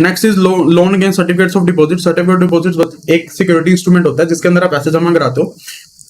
Next is loan against certificates of deposit. Certificate deposit एक security instrument होता है जिसके अंदर आप पैसे जमा कराते हो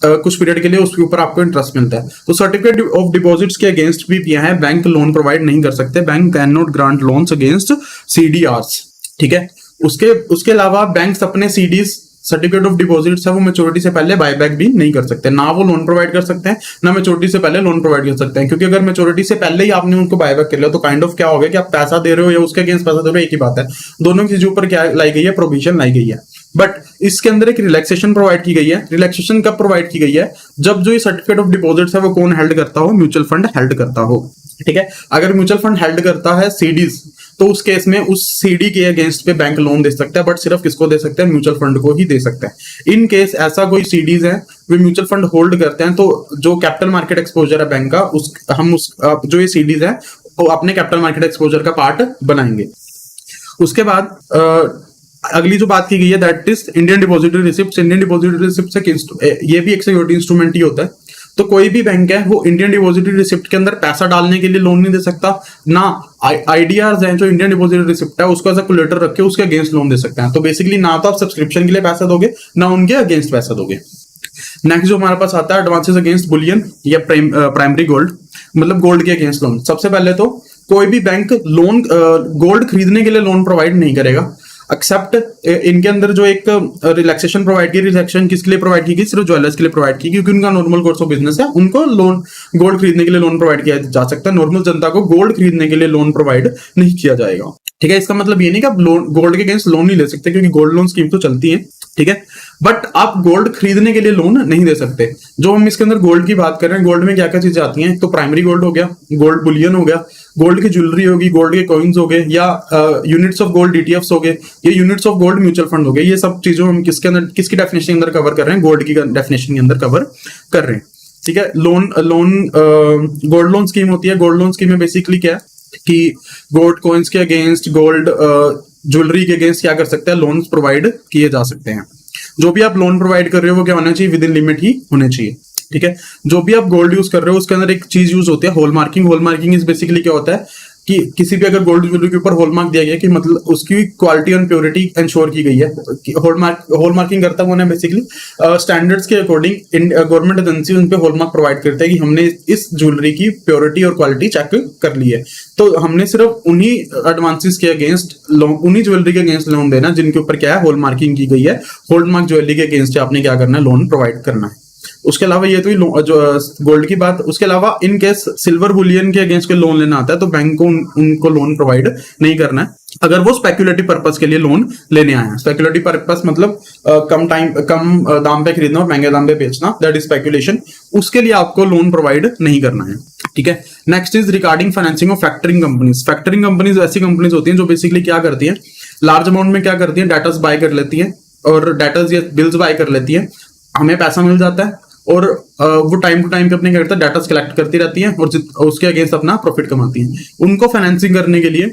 कुछ पीरियड के लिए, उसके ऊपर आपको इंटरेस्ट मिलता है। तो सर्टिफिकेट ऑफ डिपॉजिट्स के अगेंस्ट भी क्या है, बैंक लोन प्रोवाइड नहीं कर सकते। Bank can not grant loans against CDRs, ठीक है। उसके अलावा बैंक्स अपने सीडीज सर्टिफिकेट ऑफ डिपॉजिट्स है वो मैच्योरिटी से पहले बायबैक भी नहीं कर सकते। ना वो लोन प्रोवाइड कर सकते हैं, ना मैच्योरिटी से पहले लोन प्रोवाइड कर सकते हैं। क्योंकि अगर मैच्योरिटी से पहले ही आपने उनको बायबैक कर लिया तो काइंड ऑफ क्या हो गया कि आप पैसा दे रहे हो या उसके अगेंस्ट पैसा दे रहे हो, एक ही बात है। दोनों के ऊपर क्या लाई गई है, प्रोविजन लाई गई है। बट इसके अंदर एक रिलैक्सेशन प्रोवाइड की गई है। रिलैक्सेशन कब प्रोवाइड की गई है, जब जो ये सर्टिफिकेट ऑफ डिपॉजिट्स है वो कौन हेल्ड करता हो, म्यूचुअल फंड हेल्ड करता हो, ठीक है। अगर म्यूचुअल फंड हेल्ड करता है सीडीज, तो उस केस में उस सीडी के अगेंस्ट पे बैंक लोन दे सकता है, बट सिर्फ किसको दे सकते हैं, म्यूचुअल फंड को ही दे सकता है। इन केस ऐसा कोई सीडीज है वे म्यूचुअल फंड होल्ड करते हैं, तो जो कैपिटल मार्केट एक्सपोजर है बैंक का, जो ये सीडीज है वो अपने कैपिटल मार्केट एक्सपोजर का पार्ट बनाएंगे। उसके बाद अगली जो बात की गई है that is Indian depository receipt. Indian depository receipt ये भी एक सिक्योरिटी इंस्ट्रूमेंट ही होता है। तो कोई भी बैंक है वो इंडियन डिपॉजिटरी रिसिप्ट के अंदर पैसा डालने के लिए लोन नहीं दे सकता, ना आईडीआर है जो इंडियन डिपॉजिटरी रिसिप्ट है उसको एज कोलेटरल रख के उसके अगेंस्ट लोन दे सकते हैं। तो बेसिकली ना तो आप सब्सक्रिप्शन के लिए पैसा दोगे, ना उनके अगेंस्ट पैसा दोगे। नेक्स्ट जो हमारे पास आता है एडवांसेस अगेंस्ट बुलियन या प्राइमरी गोल्ड, मतलब गोल्ड के अगेंस्ट लोन। सबसे पहले तो कोई भी बैंक लोन गोल्ड खरीदने के लिए लोन प्रोवाइड नहीं करेगा, एक्सेप्ट इनके अंदर जो एक रिलैक्सेशन प्रोवाइड की, रिलैक्सेशन किसके लिए प्रोवाइड की गई, सिर्फ ज्वेलर्स के लिए प्रोवाइड की, क्योंकि उनका नॉर्मल कोर्स ऑफ बिजनेस है, उनको लोन गोल्ड खरीदने के लिए लोन प्रोवाइड किया जा सकता है। नॉर्मल जनता को गोल्ड खरीदने के लिए लोन प्रोवाइड नहीं किया जाएगा, ठीक है। इसका मतलब ये नहीं कि आप गोल्ड के अगेंस्ट लोन नहीं ले सकते, क्योंकि गोल्ड लोन स्कीम तो चलती है, ठीक है। बट आप गोल्ड खरीदने के लिए लोन नहीं दे सकते। जो हम इसके अंदर गोल्ड की बात कर रहे हैं, गोल्ड में क्या क्या चीजें आती हैं, तो प्राइमरी गोल्ड हो गया, गोल्ड बुलियन हो गया, गोल्ड की ज्वेलरी होगी, गोल्ड के कॉइन्स हो गए, या यूनिट्स ऑफ गोल्ड डीटीएफ्स हो गए, ये units of gold mutual fund हो गए। ये सब चीजों हम किसके अंदर, किसकी डेफिनेशन के अंदर कवर कर रहे हैं, गोल्ड की डेफिनेशन के अंदर कवर कर रहे हैं, ठीक है। गोल्ड लोन स्कीम होती है। गोल्ड लोन स्कीम में बेसिकली क्या है कि गोल्ड कॉइन्स के अगेंस्ट, गोल्ड ज्वेलरी के अगेंस्ट क्या कर सकते हैं, लोन प्रोवाइड किए जा सकते हैं। जो भी आप लोन प्रोवाइड कर रहे हो वो क्या होना चाहिए, विद इन लिमिट ही होने चाहिए, ठीक है। जो भी आप गोल्ड यूज कर रहे हो उसके अंदर एक चीज यूज होती है, हॉलमार्किंग। हॉलमार्किंग इज बेसिकली क्या होता है कि किसी भी अगर गोल्ड ज्वेलरी के ऊपर हॉलमार्क दिया गया कि मतलब उसकी क्वालिटी एंड प्योरिटी इंश्योर की गई है। हॉलमार्किंग करता है बेसिकली स्टैंडर्ड्स के अकॉर्डिंग गवर्नमेंट एजेंसी उन पे हॉलमार्क प्रोवाइड करते हैं कि हमने इस ज्वेलरी की प्योरिटी और क्वालिटी चेक कर ली है। तो हमने सिर्फ उन्हीं एडवांसेस के अगेंस्ट उन्हीं ज्वेलरी के अगेंस्ट लोन देना जिनके ऊपर क्या है, हॉलमार्किंग की गई है। हॉलमार्क ज्वेलरी के अगेंस्ट आपने क्या करना है, लोन प्रोवाइड करना है। उसके अलावा ये तो जो गोल्ड की बात। उसके अलावा इन केस सिल्वर बुलियन के अगेंस्ट लोन लेना आता है तो बैंक को उनको लोन प्रोवाइड नहीं करना है, अगर वो स्पेक्युलेटिव पर्पस के लिए लोन लेने आए हैं। स्पेक्युलेटिव पर्पस मतलब कम दाम पे खरीदना और महंगे दाम पे बेचना, दैट इज स्पेक्युलेशन। उसके लिए आपको लोन प्रोवाइड नहीं करना है, ठीक है। Next is regarding financing of factoring companies. Factoring companies ऐसी कंपनीज होती हैं जो बेसिकली क्या करती हैं, लार्ज अमाउंट में क्या करती हैं, डाटास बाय कर लेती हैं और डाटास या बिल्स बाय कर लेती हैं, हमें पैसा मिल जाता है और वो टाइम टू टाइम पे अपने क्या करता है, डाटा कलेक्ट करती रहती हैं और उसके अगेंस्ट अपना प्रॉफिट कमाती हैं। उनको फाइनेंसिंग करने के लिए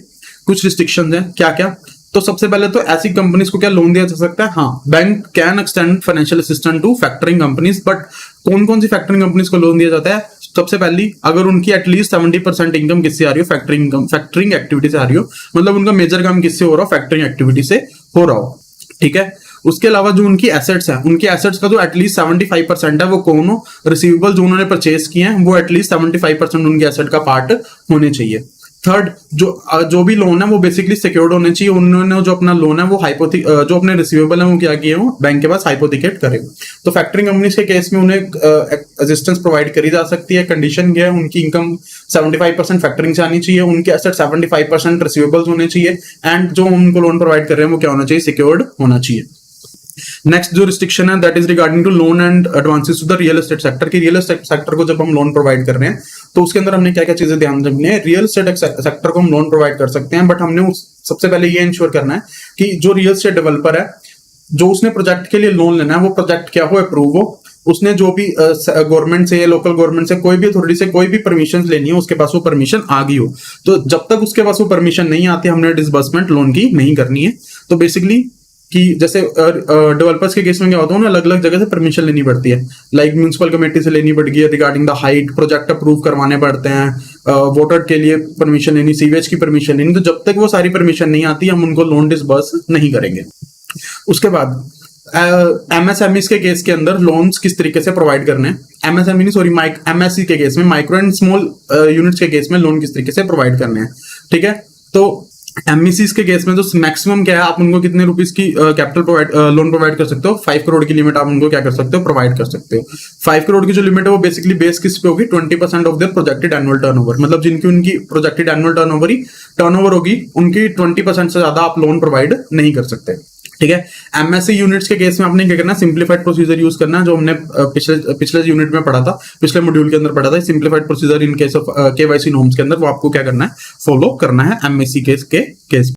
कुछ रिस्ट्रिक्शंस हैं, क्या क्या। तो सबसे पहले तो ऐसी कंपनीज को क्या लोन दिया जा सकता है, हाँ, bank can extend financial assistance to factoring companies. But कौन कौन सी फैक्टरिंग कंपनीज को लोन दिया जाता है, सबसे पहली अगर उनकी एटलीस्ट 70% इनकम किससे आ रही हो, फैक्टरिंग एक्टिविटी से आ रही हो, मतलब उनका मेजर काम किससे हो रहा हो, फैक्टरिंग एक्टिविटी से हो रहा हो, ठीक है। उसके अलावा जो उनकी एसेट्स है, उनकी एसेट्स का जो एटलीस्ट 75% है वो कौन हो, रिसीवेबल जो उन्होंने परचेज किए हैं वो एटलीस्ट 75% उनके एसेट का पार्ट होने चाहिए। थर्ड, जो भी लोन है वो बेसिकली सिक्योर्ड होने चाहिए। उन्होंने जो अपना लोन है वो जो अपने रिसीवेबल है वो क्या किए हो, बैंक के पास हाइपोथिकेट करे। तो फैक्टरिंग कंपनीज के केस में उन्हें असिस्टेंस प्रोवाइड करी जा सकती है। कंडीशन क्या है, उनकी इनकम 75% फैक्टरिंग से आनी चाहिए, उनके एसेट 75% रिसीवेबल्स होने चाहिए, एंड जो उनको लोन प्रोवाइड कर रहे हैं वो क्या होना चाहिए, सिक्योर्ड होना चाहिए। नेक्स्ट जो रिस्ट्रिक्शन है that is regarding to loan and advances to the real estate sector. की रियल एस्टेट सेक्टर को जब हम लोन प्रोवाइड कर रहे हैं तो उसके अंदर हमने क्या क्या चीजें ध्यान रखनी है। रियल एस्टेट सेक्टर को हम लोन प्रोवाइड कर सकते हैं, बट हमने सबसे पहले ये इंश्योर करना है कि जो रियल एस्टेट डेवलपर है, जो उसने प्रोजेक्ट के लिए लोन लेना है वो प्रोजेक्ट क्या हो, अप्रूव हो, उसने जो भी गवर्नमेंट से, लोकल गवर्नमेंट से, कोई भी अथॉरिटी से कोई भी परमिशन लेनी है उसके पास वो परमिशन आ गई हो। तो जब तक उसके पास वो परमिशन नहीं आती हमने डिसबर्समेंट लोन की नहीं करनी है। तो बेसिकली कि जैसे डेवलपर्स के केस में क्या होता है ना, अलग अलग जगह से परमिशन लेनी पड़ती है, लाइक म्यूनसिपल कमेटी से लेनी पड़ती है regarding the height, project approve करवाने पड़ते हैं, वोटर के लिए परमिशन लेनी, सीवेज की परमिशन लेनी। तो जब तक वो सारी परमिशन नहीं आती हम उनको लोन डिसबर्स नहीं करेंगे। उसके बाद एमएसएमई के केस के अंदर लोन्स किस तरीके से प्रोवाइड करने हैं, एमएसएमई सॉरी एमएससी के केस में, माइक्रो एंड स्मॉल यूनिट्स के केस में लोन किस तरीके से प्रोवाइड करने हैं, ठीक है। तो एमईसीज के केस में तो मैक्सिमम क्या है, आप उनको कितने रुपीस की कैपिटल लोन प्रोवाइड कर सकते हो, 5 करोड़ की लिमिट आप उनको क्या कर सकते हो, प्रोवाइड कर सकते हो। 5 करोड़ की जो लिमिट है वो बेसिकली बेस किस पे होगी, 20% of their projected annual turnover, मतलब जिनकी उनकी प्रोजेक्टेड एनुअल टर्नओवर होगी उनकी 20% से ज्यादा आप लोन प्रोवाइड नहीं कर सकते, ठीक है। एमएससी यूनिट्स के केस में आपने क्या करना है, सिंप्लीफाइड प्रोसीजर यूज करना है, जो हमने पिछले यूनिट में पढ़ा था, पिछले मॉड्यूल के अंदर पढ़ा था, simplified procedure in case of KYC norms के अंदर, वो आपको क्या करना है, फॉलो करना है एमएससी केस के केस